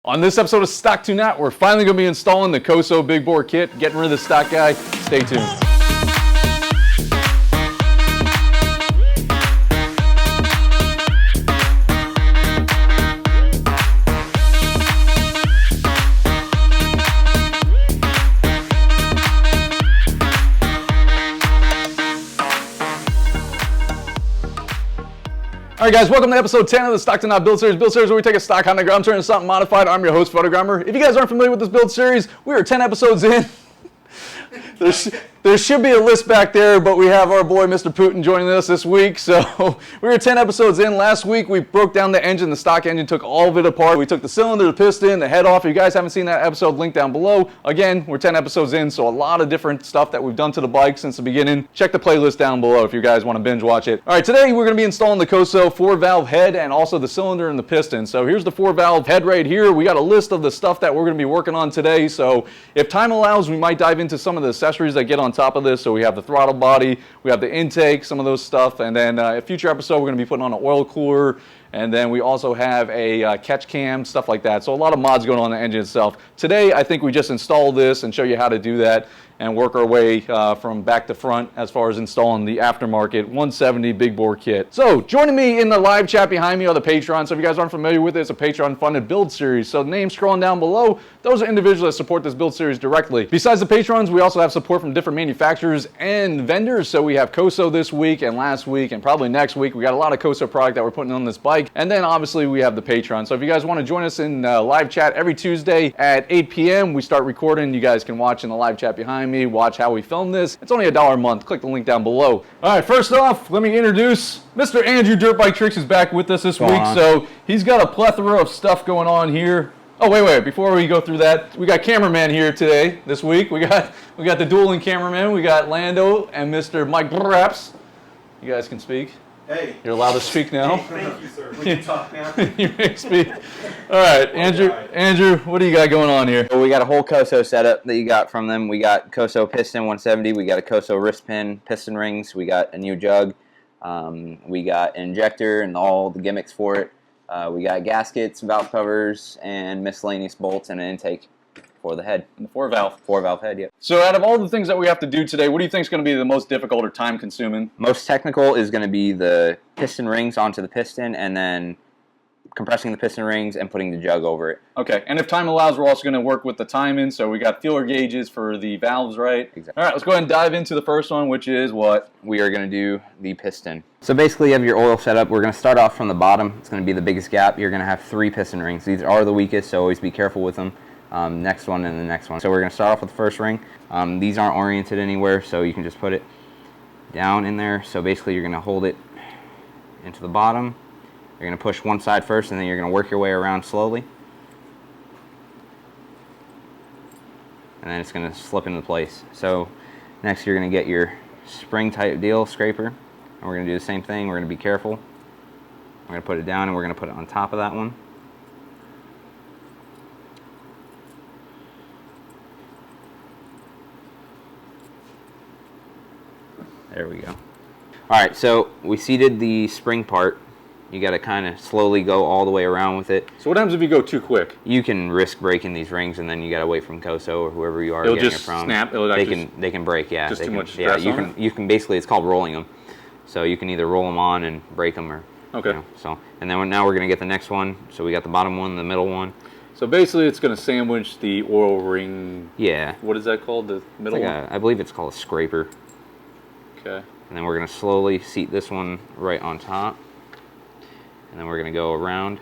On this episode of Stock to Not, we're finally going to be installing the KOSO big bore kit, getting rid of the stock guy. Stay tuned. Alright guys, welcome to episode 10 of the Stock to Not build series. Build series where we take a stock Honda Grom, turn it into something modified. I'm your host, Photogromer. If you guys aren't familiar with this build series, we are 10 episodes in. There should be a list back there, but we have our boy Mr. Putin joining us this week. So we were 10 episodes in. Last week we broke down the engine, the stock engine, took all of it apart. We took the cylinder, the piston, the head off. If you guys haven't seen that episode, link down below. Again, we're 10 episodes in, so a lot of different stuff that we've done to the bike since the beginning. Check the playlist down below if you guys want to binge watch it. All right, today we're going to be installing the KOSO 4-valve head and also the cylinder and the piston. So here's the 4-valve head right here. We got a list of the stuff that we're going to be working on today. So if time allows, we might dive into some of the accessories that get on top of this. So we have the throttle body, we have the intake, some of those stuff, and then a future episode we're going to be putting on an oil cooler, and then we also have a catch cam, stuff like that. So a lot of mods going on in the engine itself. Today I think we just install this and show you how to do that and work our way from back to front as far as installing the Aftermarket 170 big bore kit. So joining me in the live chat behind me are the patrons. So if you guys aren't familiar with it, it's a Patreon funded build series. So the names scrolling down below, those are individuals that support this build series directly. Besides the patrons, we also have support from different manufacturers and vendors. So we have KOSO this week and last week and probably next week. We got a lot of KOSO product that we're putting on this bike. And then obviously we have the Patreon. So if you guys want to join us in live chat every Tuesday at 8 p.m., we start recording. You guys can watch in the live chat behind me, watch how we film this. It's only $1 a month. Click the link down below. All right, first off, let me introduce Mr. Andrew Dirt Bike Tricks is back with us this week. So he's got a plethora of stuff going on here. Oh, wait, before we go through that, we got cameraman here today, this week. We got the dueling cameraman. We got Lando and Mr. Mike Braps. You guys can speak. Hey. You're allowed to speak now. Thank you, sir. We can talk now. You may speak. All right, Andrew, what do you got going on here? Well, we got a whole KOSO setup that you got from them. We got KOSO piston 170. We got a KOSO wrist pin, piston rings. We got a new jug. We got an injector and all the gimmicks for it. We got gaskets, valve covers, and miscellaneous bolts and an intake for the head. The 4-valve head, yeah. So out of all the things that we have to do today, what do you think is going to be the most difficult or time consuming? Most technical is going to be the piston rings onto the piston and then compressing the piston rings and putting the jug over it. Okay, and if time allows, we're also going to work with the timing. So we got feeler gauges for the valves, right? Exactly. All right, let's go ahead and dive into the first one, which is what? We are going to do the piston. So basically you have your oil set up. We're going to start off from the bottom. It's going to be the biggest gap. You're going to have 3 piston rings. These are the weakest, so always be careful with them. Next one and the next one. So we're going to start off with the first ring. These aren't oriented anywhere, so you can just put it down in there. So basically you're going to hold it into the bottom. You're going to push one side first, and then you're going to work your way around slowly. And then it's going to slip into place. So next you're going to get your spring type deal, scraper. And we're going to do the same thing. We're going to be careful. We're going to put it down, and we're going to put it on top of that one. There we go. Alright, so we seated the spring part. You got to kind of slowly go all the way around with it. So what happens if you go too quick? You can risk breaking these rings, and then you got to wait from KOSO or whoever you are It'll getting just it from. Snap. They can break, yeah. Just they too can, much stress yeah, on it? You can basically, it's called rolling them. So you can either roll them on and break them, or okay. You know, so and then now we're going to get the next one. So we got the bottom one, the middle one. So basically, it's going to sandwich the oil ring. Yeah. What is that called? The middle one? I believe it's called a scraper. Okay. And then we're going to slowly seat this one right on top. And then we're going to go around.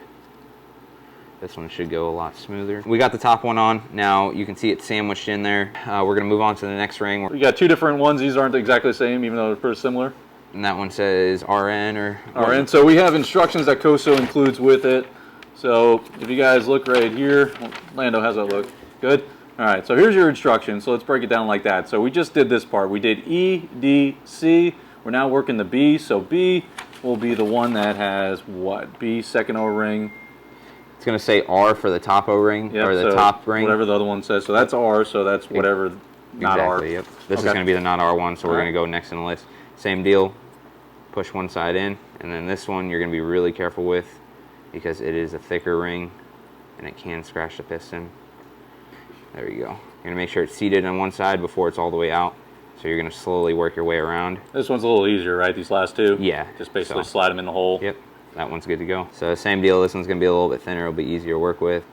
This one should go a lot smoother. We got the top one on. Now you can see it sandwiched in there. We're going to move on to the next ring. We got 2 different ones. These aren't exactly the same, even though they're pretty similar. And that one says RN or... RN. So we have instructions that KOSO includes with it. So if you guys look right here, Lando, how's that look? Good? All right, so here's your instructions. So let's break it down like that. So we just did this part. We did E, D, C. We're now working the B. So B will be the one that has what? B, second O-ring. It's going to say R for the top O-ring, or the top ring. Whatever the other one says. So that's R, so that's whatever not R. Exactly, yep. This is going to be the not R one, so we're going to go next in the list. Same deal. Push one side in, and then this one you're going to be really careful with because it is a thicker ring. and it can scratch the piston. There you go. You're gonna make sure it's seated on one side before it's all the way out. So you're gonna slowly work your way around. This one's a little easier, right? These last two? Yeah. Just basically slide them in the hole. Yep, that one's good to go. So same deal, this one's gonna be a little bit thinner, it'll be easier to work with.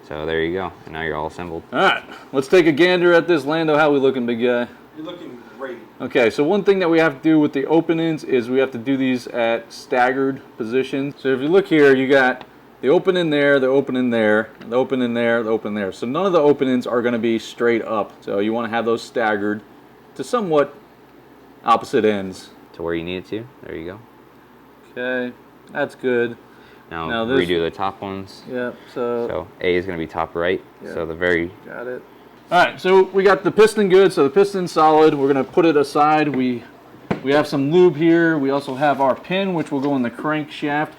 So there you go, and now you're all assembled. All right, let's take a gander at this. Lando, how we looking, big guy? You're looking great. Okay, so one thing that we have to do with the openings is we have to do these at staggered positions. So if you look here, you got the opening there, the opening there, the opening there, the opening there. So none of the openings are going to be straight up. So you want to have those staggered to somewhat opposite ends. To where you need it to, there you go. Okay, that's good. Now this, redo the top ones. Yep, so A is going to be top right, yep, so the very... Got it. All right, so we got the piston good, so the piston's solid. We're going to put it aside. We have some lube here. We also have our pin, which will go in the crankshaft.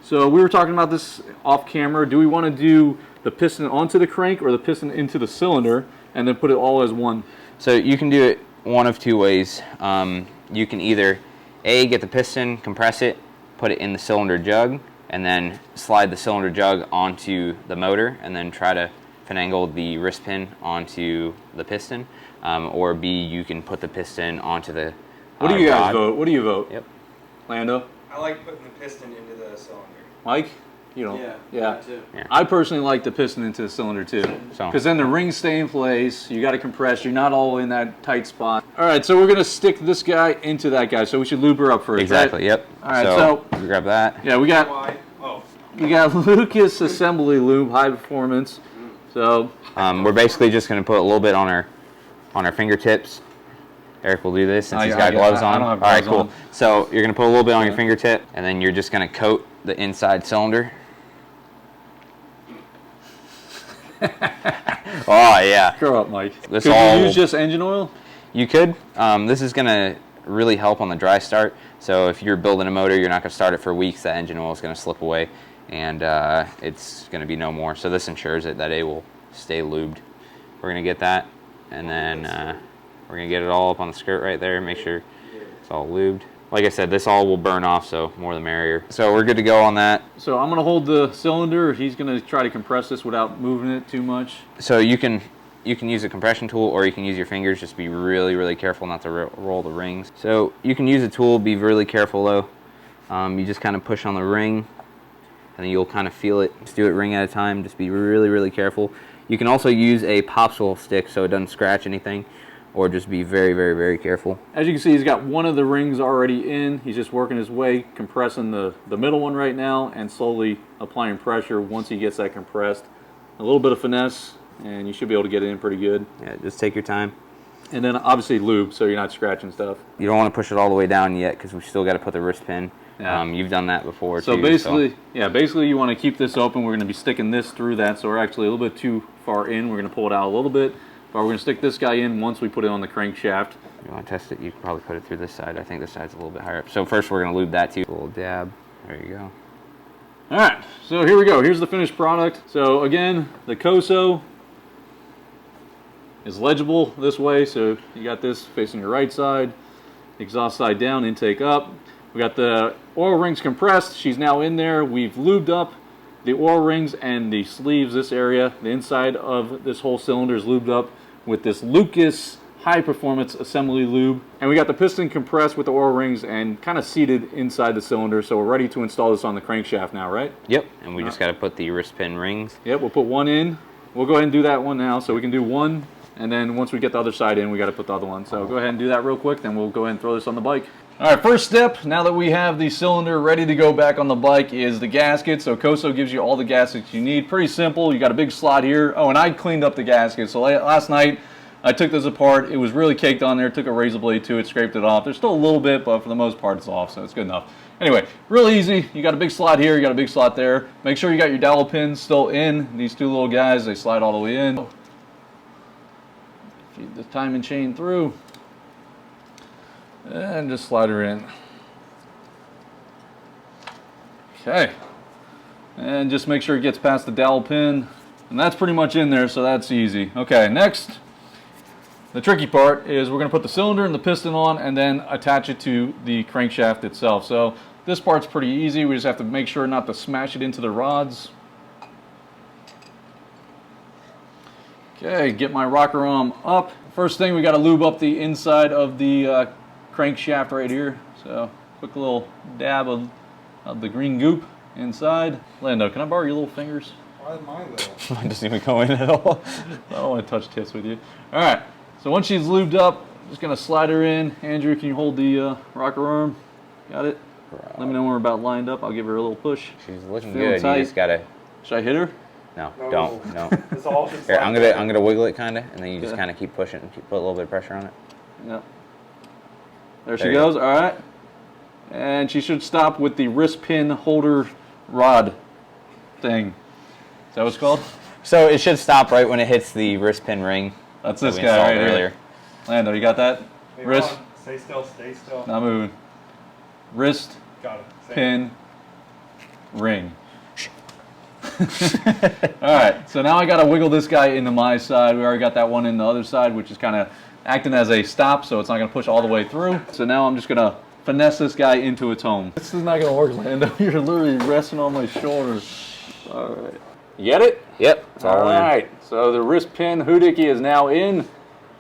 So we were talking about this off camera. Do we want to do the piston onto the crank or the piston into the cylinder and then put it all as one? So you can do it one of two ways. You can either A, get the piston, compress it, put it in the cylinder jug, and then slide the cylinder jug onto the motor and then try to finagle the wrist pin onto the piston. Or B, you can put the piston onto the What do you guys vote? What do you vote? Yep. Lando? I like putting the piston into the cylinder. Mike? You don't? Yeah. Too. Yeah. I personally like the piston into the cylinder too. Because then the rings stay in place, you got to compress, you're not all in that tight spot. All right, so we're going to stick this guy into that guy, so we should lube her up first. Exactly, right? yep. All right, so you grab that. yeah, we got Lucas Assembly Lube, high performance. So we're basically just going to put a little bit on our fingertips. Eric will do this since he's got gloves on. I don't have gloves All right, cool. on. So you're going to put a little bit on your fingertip, and then you're just going to coat the inside cylinder. Oh yeah. Grow up, Mike. This Could all you use just engine oil? You could. This is going to really help on the dry start. So if you're building a motor, you're not going to start it for weeks. That engine oil is going to slip away, and it's going to be no more. So this ensures that it will stay lubed. We're going to get that, and then we're going to get it all up on the skirt right there. Make sure it's all lubed. Like I said, this all will burn off, so more the merrier. So we're good to go on that. So I'm going to hold the cylinder. He's going to try to compress this without moving it too much. So you can use a compression tool, or you can use your fingers. Just be really, really careful not to roll the rings. So you can use a tool. Be really careful though. You just kind of push on the ring, and then you'll kind of feel it. Just do it ring at a time. Just be really, really careful. You can also use a popsicle stick so it doesn't scratch anything, or just be very, very, very careful. As you can see, he's got one of the rings already in. He's just working his way, compressing the middle one right now, and slowly applying pressure once he gets that compressed. A little bit of finesse, and you should be able to get it in pretty good. Yeah, just take your time. And then obviously lube, so you're not scratching stuff. You don't want to push it all the way down yet, because we've still got to put the wrist pin. Yeah. You've done that before so too. Basically, basically you want to keep this open. We're going to be sticking this through that, so we're actually a little bit too far in. We're going to pull it out a little bit, but we're going to stick this guy in once we put it on the crankshaft. You want to test it, you can probably put it through this side. I think this side's a little bit higher up. So first we're going to lube that too. A little dab. There you go. All right, so here we go. Here's the finished product. So again, the KOSO is legible this way. So you got this facing your right side, exhaust side down, intake up. We got the oil rings compressed. She's now in there. We've lubed up the oil rings and the sleeves, this area. The inside of this whole cylinder is lubed up with this Lucas high performance assembly lube. And we got the piston compressed with the oil rings and kind of seated inside the cylinder. So we're ready to install this on the crankshaft now, right? Yep, and we just got to put the wrist pin rings. Yep, we'll put one in. We'll go ahead and do that one now. So we can do one, and then once we get the other side in, we got to put the other one. So go ahead and do that real quick, then we'll go ahead and throw this on the bike. All right, first step, now that we have the cylinder ready to go back on the bike, is the gasket. So KOSO gives you all the gaskets you need. Pretty simple. You got a big slot here. Oh, and I cleaned up the gasket. So last night, I took this apart. It was really caked on there. Took a razor blade to it, scraped it off. There's still a little bit, but for the most part, it's off, so it's good enough. Anyway, really easy. You got a big slot here. You got a big slot there. Make sure you got your dowel pins still in. These two little guys, they slide all the way in. Feed the timing chain through. And just slide her in. Okay. And just make sure it gets past the dowel pin. And that's pretty much in there, so that's easy. Okay, next, the tricky part is we're going to put the cylinder and the piston on and then attach it to the crankshaft itself. So this part's pretty easy. We just have to make sure not to smash it into the rods. Okay, get my rocker arm up. First thing, we got to lube up the inside of the crankshaft right here. So quick little dab of the green goop inside. Lando, can I borrow your little fingers? Why my little? Mine doesn't even go in at all. I don't want to touch tips with you. All right, so once she's lubed up, just gonna slide her in. Andrew, can you hold the rocker arm? Got it? Let me know when we're about lined up. I'll give her a little push. She's looking Feeling good. tight. You just gotta. Should I hit her? No, No. don't. No. It's all just Here, like I'm gonna wiggle it kind of, and then you just Yeah. kind of keep pushing, put a little bit of pressure on it. Yep. There she There you goes. All right. And she should stop with the wrist pin holder rod thing. Is that what it's called? So it should stop right when it hits the wrist pin ring. That's that this we guy installed right earlier. here. Lando, you got that? Hey, Wrist. hold on. Stay still, stay still. Not moving. Wrist Got it. Same. pin ring. All right, so now I got to wiggle this guy into my side. We already got that one in the other side, which is kind of acting as a stop, so it's not going to push all the way through. So now I'm just going to finesse this guy into its home. This is not going to work, Lando. You're literally resting on my shoulder. All right. You get it? Yep. It's all in. right, so the wrist pin hoodie is now in.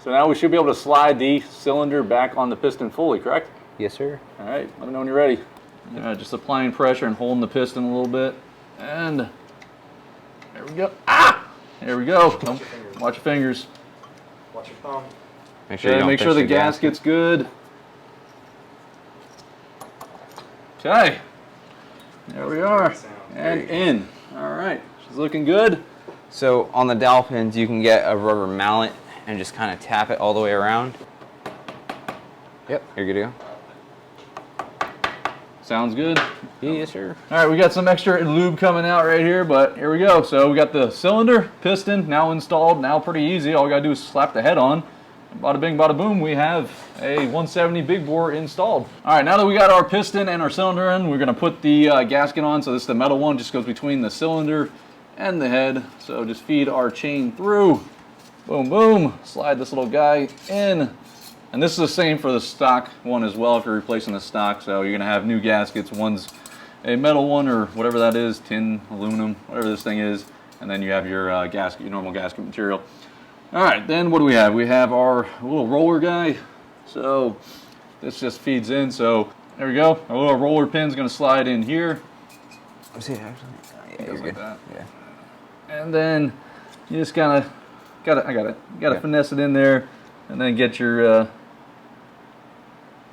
So now we should be able to slide the cylinder back on the piston fully, correct? Yes, sir. All right, let me know when you're ready. All right, just applying pressure and holding the piston a little bit. And there we go. Ah! There we go. Watch your fingers. Watch your thumb. Make sure you Okay, don't make sure pinch the your gasket's good. Okay. There we are. And in. All right. She's looking good. So on the dowel pins, you can get a rubber mallet and just kind of tap it all the way around. Yep, you're good to go. Sounds good. Yeah, yes, sir. All right, we got some extra lube coming out right here, but here we go. So we got the cylinder, piston now installed. Now pretty easy. All we gotta do is slap the head on. Bada bing, bada boom, we have a 170 big bore installed. All right, now that we got our piston and our cylinder in, we're gonna put the gasket on. So this is the metal one, just goes between the cylinder and the head. So just feed our chain through. Boom, boom. Slide this little guy in. And this is the same for the stock one as well if you're replacing the stock. So you're gonna have new gaskets. One's a metal one or whatever that is, tin, aluminum, whatever this thing is. And then you have your gasket, your normal gasket material. All right, then what do we have? We have our little roller guy. So this just feeds in. So there we go. Our little roller pin's gonna slide in here. See, actually, yeah, Goes like that. Yeah. And then you just gotta finesse it in there, and then get your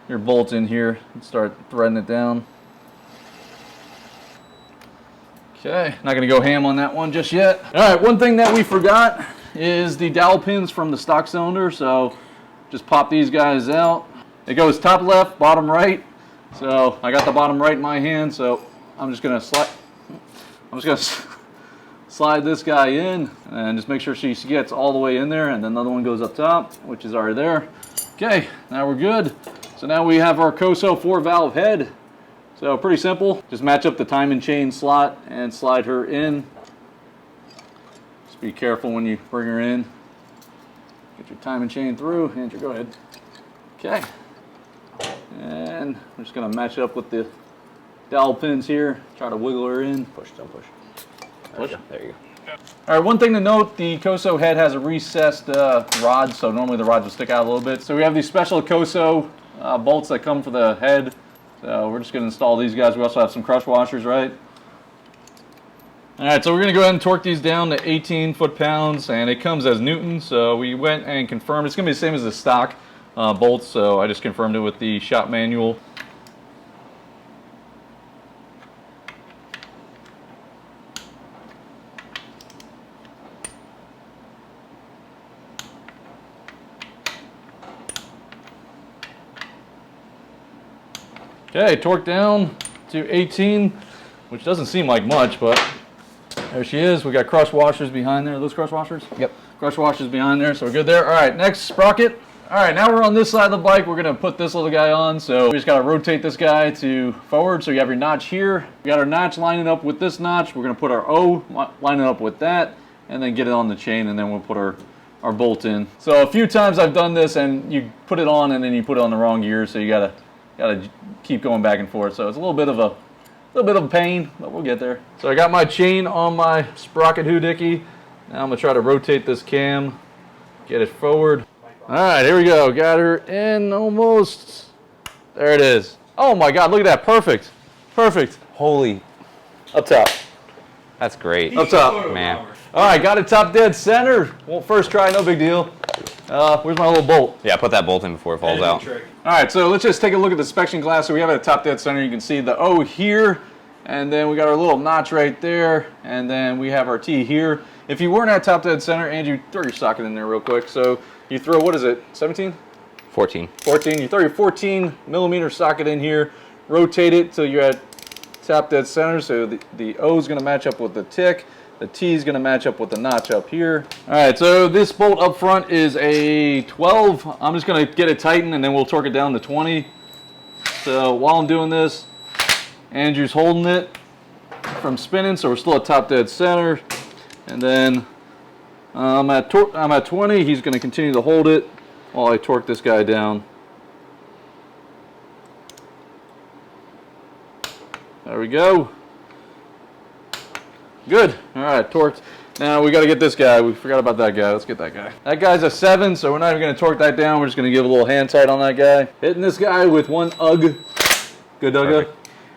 bolt in here and start threading it down. Okay, not gonna go ham on that one just yet. All right, one thing that we forgot is the dowel pins from the stock cylinder. So just pop these guys out. It goes top left, bottom right. So I got the bottom right in my hand, so I'm just gonna slide this guy in and just make sure she gets all the way in there, and then another one goes up top, which is already there. Okay, now we're good. So now we have our KOSO 4-valve head. So pretty simple. Just match up the timing chain slot and slide her in. Just be careful when you bring her in. Get your timing chain through. Andrew, go ahead. Okay. And I'm just gonna match it up with the dowel pins here. Try to wiggle her in. Push, don't push. Push. There you go. All right, one thing to note, the KOSO head has a recessed rod, so normally the rods will stick out a little bit. So we have these special KOSO bolts that come for the head. So we're just gonna install these guys. We also have some crush washers, right? All right, so we're gonna go ahead and torque these down to 18 foot-pounds, and it comes as Newton. So we went and confirmed, it's gonna be the same as the stock bolts, so I just confirmed it with the shop manual. Okay, torque down to 18, which doesn't seem like much, but there she is. We got crush washers behind there. Are those crush washers? Yep. Crush washers behind there, so we're good there. All right, next, sprocket. All right, now we're on this side of the bike. We're gonna put this little guy on, so we just gotta rotate this guy to forward. So you have your notch here. We got our notch lining up with this notch. We're gonna put our O lining up with that, and then get it on the chain, and then we'll put our bolt in. So a few times I've done this, and you put it on, and then you put it on the wrong gear, so you gotta keep going back and forth. So it's a little bit of a pain, but we'll get there. So I got my chain on my sprocket hoodie, Now I'm gonna try to rotate this cam, get it forward. All right, here we go. Got her in almost. There it is. Oh my God, look at that, perfect. Perfect. Holy, Up top. that's great. Up top. Man. All right, got it top dead center. Well, first try, no big deal. Where's my little bolt? Yeah, put that bolt in before it falls out. Trick. All right, so let's just take a look at the inspection glass. So we have it at top dead center. You can see the O here, and then we got our little notch right there, and then we have our T here. If you weren't at top dead center, Andrew, throw your socket in there real quick. So you throw, what is it, 17? 14. 14. You throw your 14 millimeter socket in here, rotate it till you're at top dead center. So the O is going to match up with the tick. The T is going to match up with the notch up here. All right, so this bolt up front is a 12. I'm just going to get it tightened and then we'll torque it down to 20. So while I'm doing this, Andrew's holding it from spinning, so we're still at top dead center. And then I'm at 20. He's going to continue to hold it while I torque this guy down. There we go. Good. All right, torqued. Now we got to get this guy. We forgot about that guy. Let's get that guy. That guy's a 7, so we're not even going to torque that down. We're just going to give a little hand tight on that guy. Hitting this guy with one UG. Good UG.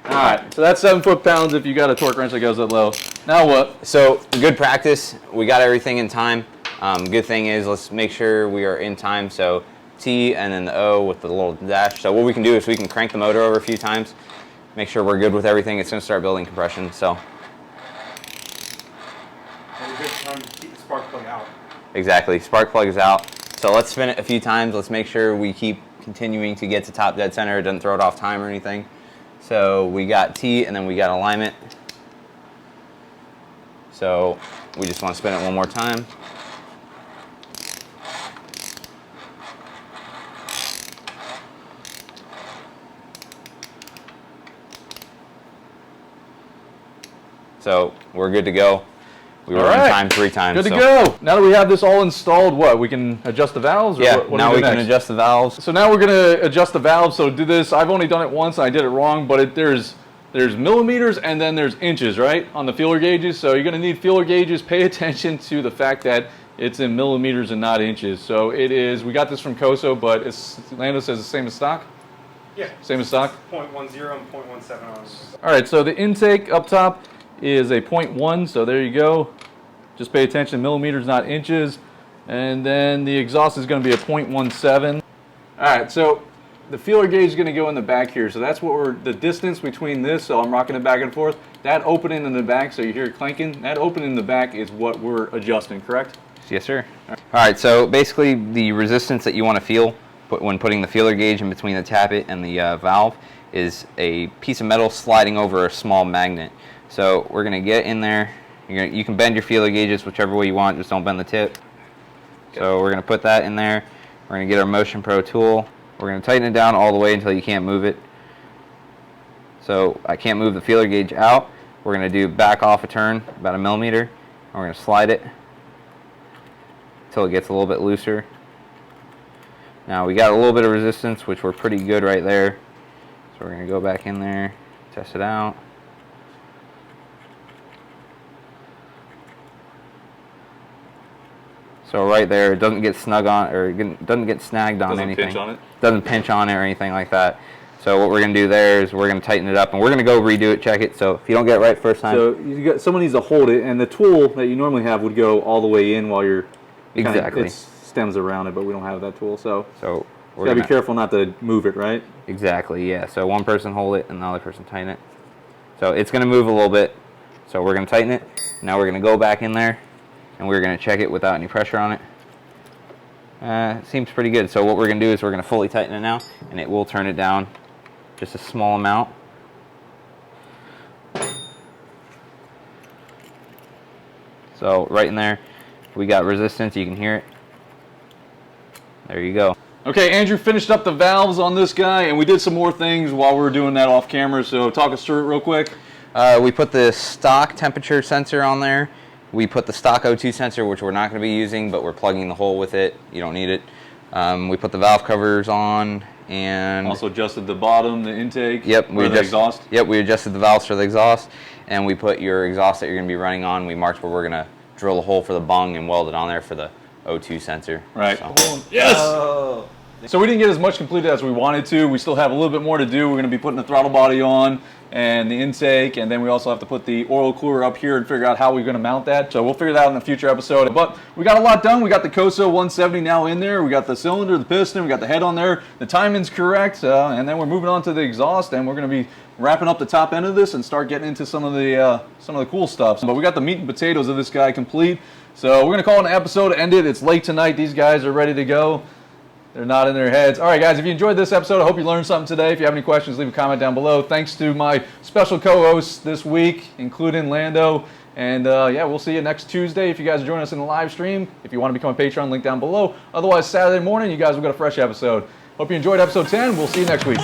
All right, so that's 7 foot-pounds if you got a torque wrench that goes that low. Now what? So good practice. We got everything in time. Good thing is, let's make sure we are in time. So T and then the O with the little dash. So what we can do is we can crank the motor over a few times, make sure we're good with everything. It's going to start building compression. So. And a good time to keep the spark plug out. Exactly, spark plug is out. So let's spin it a few times. Let's make sure we keep continuing to get to top dead center. It doesn't throw it off time or anything. So we got T and then we got alignment. So we just want to spin it one more time. So we're good to go. We were in time 3 times. Good to go. Now that we have this all installed, what? We can adjust the valves? Or Yeah, what now do we next? can adjust the valves. So now we're going to adjust the valves. So do this. I've only done it once and I did it wrong, but there's millimeters and then there's inches, right, on the feeler gauges. So you're going to need feeler gauges. Pay attention to the fact that it's in millimeters and not inches. So it is, we got this from KOSO, but Lando says the same as stock? Yeah. Same as stock? 0.10 and 0.17 on. All right, so the intake up top is a 0.1, so there you go. Just pay attention, millimeters, not inches. And then the exhaust is going to be a 0.17. All right, so the feeler gauge is going to go in the back here. So that's what the distance between this, so I'm rocking it back and forth. That opening in the back, so you hear it clanking, that opening in the back is what we're adjusting, correct? Yes, sir. All right, so basically the resistance that you want to feel when putting the feeler gauge in between the tappet and the valve is a piece of metal sliding over a small magnet. So we're going to get in there. You can bend your feeler gauges whichever way you want, just don't bend the tip. So we're going to put that in there. We're going to get our Motion Pro tool. We're going to tighten it down all the way until you can't move it. So I can't move the feeler gauge out. We're going to do back off a turn, about 1 millimeter. And we're going to slide it until it gets a little bit looser. Now we got a little bit of resistance, which we're pretty good right there. So we're going to go back in there, test it out. So right there, it doesn't get snug on, or it doesn't get snagged on anything. Doesn't pinch on it? Doesn't pinch on it or anything like that. So what we're going to do there is we're going to tighten it up, and we're going to go redo it, check it. So if you don't get it right first time. So someone needs to hold it, and the tool that you normally have would go all the way in while you're... Exactly. It stems around it, but we don't have that tool, so we're got to be careful not to move it, right? Exactly, yeah. So one person hold it, and the other person tighten it. So it's going to move a little bit. So we're going to tighten it. Now we're going to go back in there, and we're going to check it without any pressure on it. It seems pretty good. So what we're going to do is we're going to fully tighten it now, and it will turn it down just a small amount. So right in there, we got resistance. You can hear it. There you go. Okay, Andrew finished up the valves on this guy, and we did some more things while we were doing that off camera, so talk us through it real quick. We put the stock temperature sensor on there. We put the stock O2 sensor, which we're not going to be using, but we're plugging the hole with it. You don't need it. We put the valve covers on, and Also adjusted the bottom, the intake, yep, the exhaust. Yep, we adjusted the valves for the exhaust, and we put your exhaust that you're going to be running on. We marked where we're going to drill a hole for the bung and weld it on there for the O2 sensor. Right. So. Yes! So we didn't get as much completed as we wanted to. We still have a little bit more to do. We're going to be putting the throttle body on and the intake, and then we also have to put the oil cooler up here and figure out how we're going to mount that. So we'll figure that out in a future episode. But we got a lot done. We got the KOSO 170 now in there. We got the cylinder, the piston, we got the head on there. The timing's correct, and then we're moving on to the exhaust, and we're going to be wrapping up the top end of this and start getting into some of the cool stuff. But we got the meat and potatoes of this guy complete. So we're going to call it an episode, end it. It's late tonight. These guys are ready to go. They're nodding their heads. All right, guys, if you enjoyed this episode, I hope you learned something today. If you have any questions, leave a comment down below. Thanks to my special co-hosts this week, including Lando. And yeah, we'll see you next Tuesday if you guys are joining us in the live stream. If you want to become a Patreon, link down below. Otherwise, Saturday morning, you guys will get a fresh episode. Hope you enjoyed episode 10. We'll see you next week.